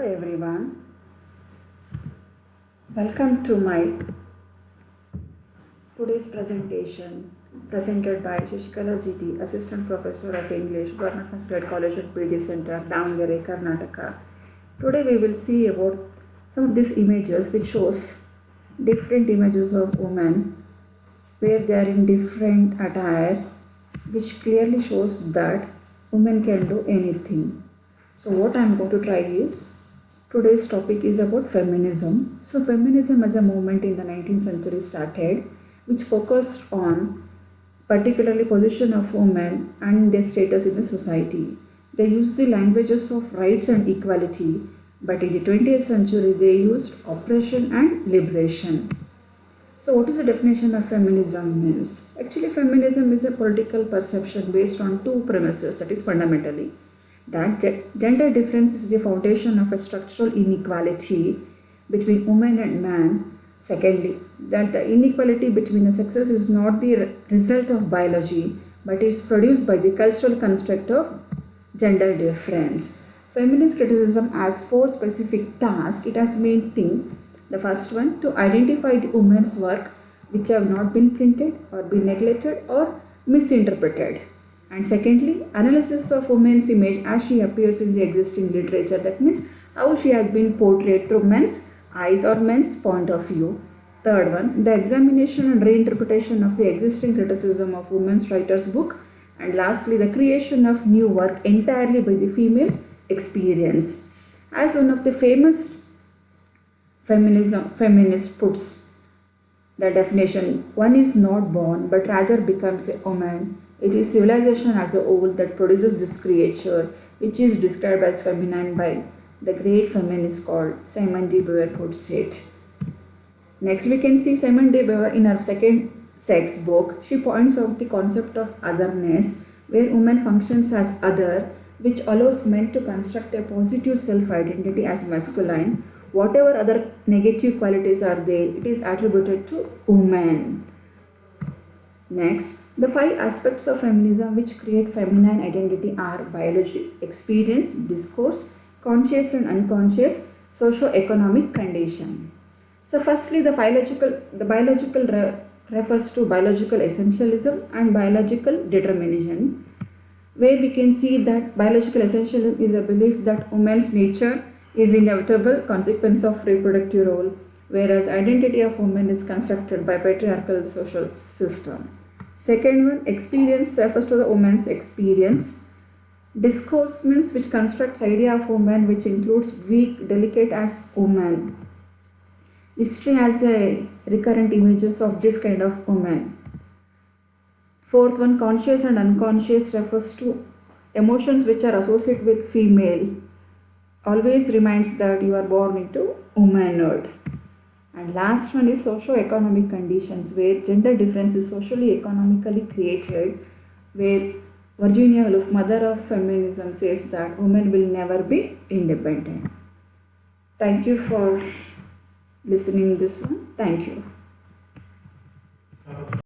everyone, welcome to my today's presentation presented by Shashikala GT, Assistant Professor of English, Government First Grade College at PG Center, Davangere, Karnataka. Today we will see about some of these images which shows different images of women where they are in different attire, which clearly shows that women can do anything. So what I am going to try is, today's topic is about feminism. So feminism as a movement in the 19th century started, which focused on particularly position of women and their status in the society. They used the languages of rights and equality, but in the 20th century they used oppression and liberation. So what is the definition of feminism is? Actually, feminism is a political perception based on two premises, that is fundamentally that gender difference is the foundation of a structural inequality between women and man. Secondly, that the inequality between the sexes is not the result of biology but is produced by the cultural construct of gender difference. Feminist criticism has four specific tasks. It has main thing. The first one, to identify the women's work which have not been printed or been neglected or misinterpreted. And secondly, analysis of women's image as she appears in the existing literature. That means how she has been portrayed through men's eyes or men's point of view. Third one, the examination and reinterpretation of the existing criticism of women's writers' book. And lastly, the creation of new work entirely by the female experience. As one of the famous feminist puts the definition, one is not born but rather becomes a woman. It is civilization as a whole that produces this creature, which is described as feminine by the great feminist called Simone de Beauvoir puts it. Next we can see Simone de Beauvoir in her second sex book. She points out the concept of otherness, where woman functions as other, which allows men to construct a positive self-identity as masculine. Whatever other negative qualities are there, it is attributed to woman. Next, the five aspects of feminism which create feminine identity are biology, experience, discourse, conscious and unconscious, socio-economic condition. So firstly, the biological refers to biological essentialism and biological determinism, where we can see that biological essentialism is a belief that woman's nature is inevitable consequence of reproductive role, whereas identity of woman is constructed by patriarchal social system. Second one, experience refers to the woman's experience. Discourse means which constructs idea of woman, which includes weak, delicate as woman. History has a recurrent images of this kind of woman. Fourth one, conscious and unconscious refers to emotions which are associated with female. Always reminds that you are born into womanhood. And last one is socio-economic conditions, where gender difference is socially economically created, where Virginia Woolf, mother of feminism, says that women will never be independent. Thank you for listening this one. Thank you.